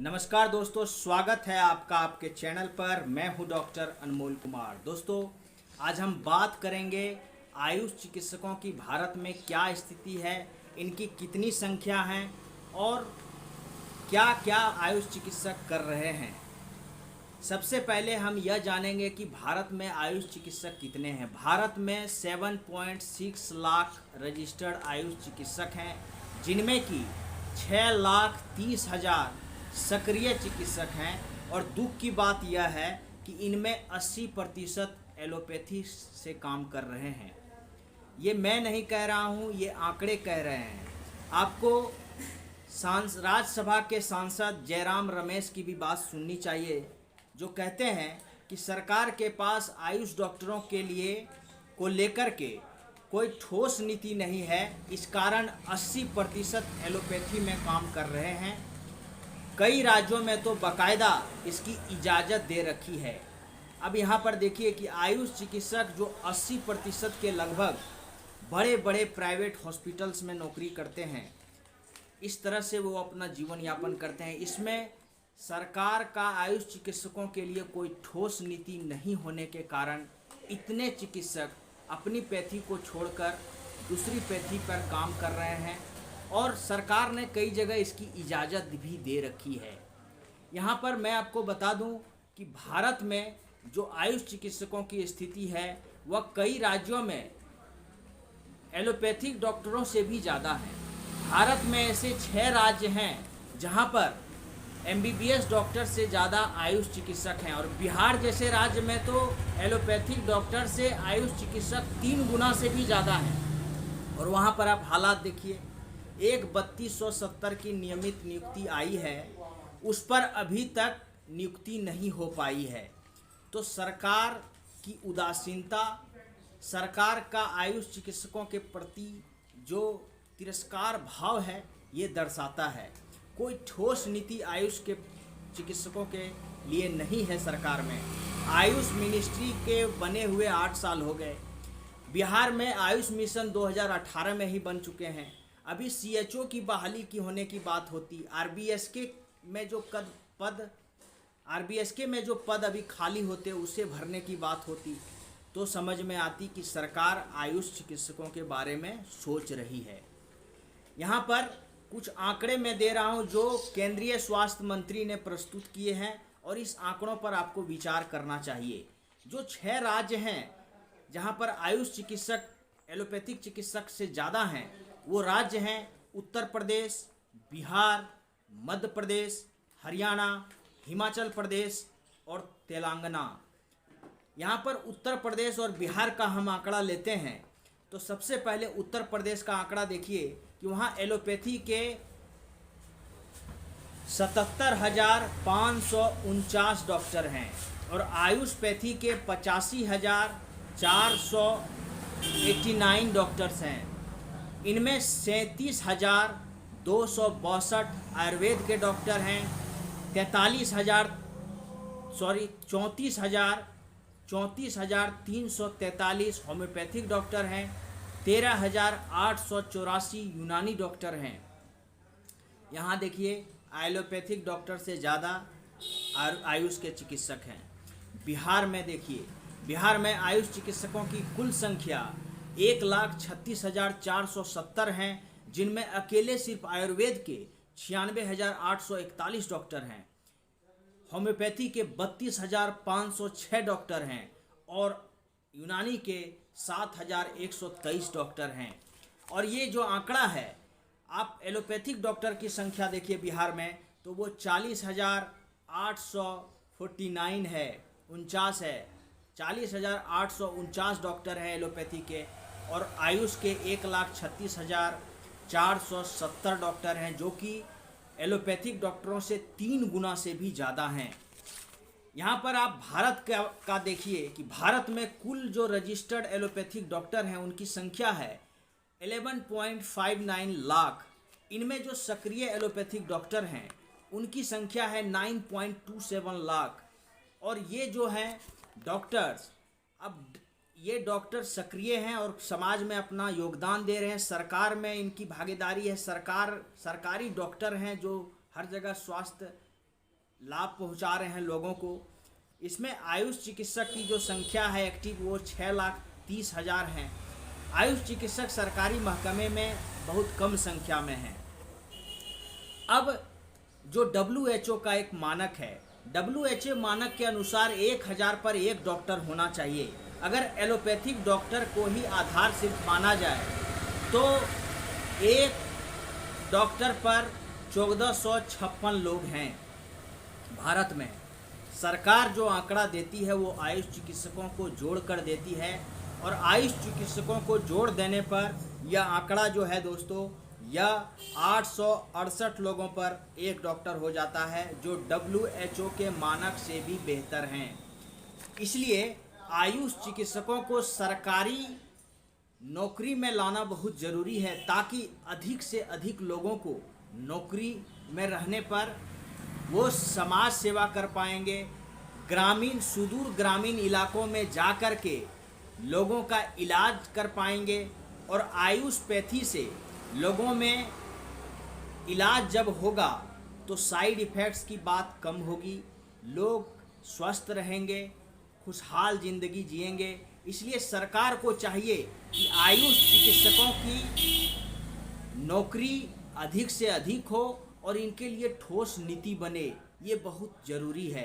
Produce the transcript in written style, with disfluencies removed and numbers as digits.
नमस्कार दोस्तों, स्वागत है आपका आपके चैनल पर। मैं हूं डॉक्टर अनमोल कुमार। दोस्तों, आज हम बात करेंगे आयुष चिकित्सकों की भारत में क्या स्थिति है, इनकी कितनी संख्या है और क्या क्या आयुष चिकित्सक कर रहे हैं। सबसे पहले हम यह जानेंगे कि भारत में आयुष चिकित्सक कितने हैं। भारत में 7.6 लाख रजिस्टर्ड आयुष चिकित्सक हैं, जिनमें कि 6,30,000 सक्रिय चिकित्सक हैं। और दुख की बात यह है कि इनमें 80% एलोपैथी से काम कर रहे हैं। ये मैं नहीं कह रहा हूँ, ये आंकड़े कह रहे हैं। आपको राज्यसभा के सांसद जयराम रमेश की भी बात सुननी चाहिए, जो कहते हैं कि सरकार के पास आयुष डॉक्टरों के लिए को लेकर के कोई ठोस नीति नहीं है। इस कारण 80% एलोपैथी में काम कर रहे हैं। कई राज्यों में तो बाकायदा इसकी इजाज़त दे रखी है। अब यहाँ पर देखिए कि आयुष चिकित्सक जो 80% के लगभग बड़े बड़े प्राइवेट हॉस्पिटल्स में नौकरी करते हैं, इस तरह से वो अपना जीवन यापन करते हैं। इसमें सरकार का आयुष चिकित्सकों के लिए कोई ठोस नीति नहीं होने के कारण इतने चिकित्सक अपनी पैथी को छोड़कर दूसरी पैथी पर काम कर रहे हैं और सरकार ने कई जगह इसकी इजाज़त भी दे रखी है। यहाँ पर मैं आपको बता दूं कि भारत में जो आयुष चिकित्सकों की स्थिति है वह कई राज्यों में एलोपैथिक डॉक्टरों से भी ज़्यादा है। भारत में ऐसे 6 राज्य हैं जहाँ पर MBBS डॉक्टर से ज़्यादा आयुष चिकित्सक हैं, और बिहार जैसे राज्य में तो एलोपैथिक डॉक्टर से आयुष चिकित्सक 3 गुना से भी ज़्यादा हैं। और वहाँ पर आप हालात देखिए, एक 3270 की नियमित नियुक्ति आई है, उस पर अभी तक नियुक्ति नहीं हो पाई है। तो सरकार की उदासीनता, सरकार का आयुष चिकित्सकों के प्रति जो तिरस्कार भाव है, ये दर्शाता है। कोई ठोस नीति आयुष के चिकित्सकों के लिए नहीं है सरकार में। आयुष मिनिस्ट्री के बने हुए 8 साल हो गए। बिहार में आयुष मिशन 2018 में ही बन चुके हैं। अभी CHO की बहाली की होने की बात होती। RBSK में जो पद अभी खाली होते उसे भरने की बात होती, तो समझ में आती कि सरकार आयुष चिकित्सकों के बारे में सोच रही है। यहाँ पर कुछ आंकड़े मैं दे रहा हूँ जो केंद्रीय स्वास्थ्य मंत्री ने प्रस्तुत किए हैं, और इस आंकड़ों पर आपको विचार करना चाहिए। जो 6 राज्य हैं जहाँ पर आयुष चिकित्सक एलोपैथिक चिकित्सक से ज़्यादा हैं, वो राज्य हैं उत्तर प्रदेश, बिहार, मध्य प्रदेश, हरियाणा, हिमाचल प्रदेश और तेलंगाना। यहाँ पर उत्तर प्रदेश और बिहार का हम आंकड़ा लेते हैं तो सबसे पहले उत्तर प्रदेश का आंकड़ा देखिए कि वहाँ एलोपैथी के 77,549 डॉक्टर हैं और आयुषपैथी के 85,489 डॉक्टर्स हैं। इनमें 37,262 आयुर्वेद के डॉक्टर हैं, 34,343 होम्योपैथिक डॉक्टर हैं, 13,884 यूनानी डॉक्टर हैं। यहाँ देखिए एलोपैथिक डॉक्टर से ज़्यादा आयुष के चिकित्सक हैं। बिहार में देखिए, बिहार में आयुष चिकित्सकों की कुल संख्या 1,36,470 हैं, जिनमें अकेले सिर्फ आयुर्वेद के 96,841 डॉक्टर हैं, होम्योपैथी के 32,506 डॉक्टर हैं और यूनानी के 7,123 डॉक्टर हैं। और ये जो आंकड़ा है, आप एलोपैथिक डॉक्टर की संख्या देखिए बिहार में तो वो 40,849 है, 49 है। 40,849 डॉक्टर हैं एलोपैथी के, और आयुष के 1,36,470 डॉक्टर हैं, जो कि एलोपैथिक डॉक्टरों से 3 गुना से भी ज़्यादा हैं। यहाँ पर आप भारत का देखिए कि भारत में कुल जो रजिस्टर्ड एलोपैथिक डॉक्टर हैं उनकी संख्या है 11.59 लाख। इनमें जो सक्रिय एलोपैथिक डॉक्टर हैं उनकी संख्या है 9.27 लाख। और ये जो हैं डॉक्टर्स, अब ये डॉक्टर सक्रिय हैं और समाज में अपना योगदान दे रहे हैं। सरकार में इनकी भागीदारी है। सरकारी डॉक्टर हैं जो हर जगह स्वास्थ्य लाभ पहुंचा रहे हैं लोगों को। इसमें आयुष चिकित्सक की जो संख्या है एक्टिव वो 6,30,000 हैं। आयुष चिकित्सक सरकारी महकमे में बहुत कम संख्या में हैं। अब जो WHO का एक मानक है, WHO मानक के अनुसार 1,000 पर एक डॉक्टर होना चाहिए। अगर एलोपैथिक डॉक्टर को ही आधार सिर्फ माना जाए तो एक डॉक्टर पर 1456 लोग हैं भारत में। सरकार जो आंकड़ा देती है वो आयुष चिकित्सकों को जोड़ कर देती है, और आयुष चिकित्सकों को जोड़ देने पर यह आंकड़ा जो है दोस्तों यह 868 लोगों पर एक डॉक्टर हो जाता है, जो WHO के मानक से भी बेहतर हैं। इसलिए आयुष चिकित्सकों को सरकारी नौकरी में लाना बहुत ज़रूरी है, ताकि अधिक से अधिक लोगों को नौकरी में रहने पर वो समाज सेवा कर पाएंगे। ग्रामीण सुदूर ग्रामीण इलाकों में जा कर के लोगों का इलाज कर पाएंगे, और आयुषपैथी से लोगों में इलाज जब होगा तो साइड इफ़ेक्ट्स की बात कम होगी, लोग स्वस्थ रहेंगे, खुशहाल ज़िंदगी जिएंगे। इसलिए सरकार को चाहिए कि आयुष चिकित्सकों की नौकरी अधिक से अधिक हो और इनके लिए ठोस नीति बने, ये बहुत ज़रूरी है।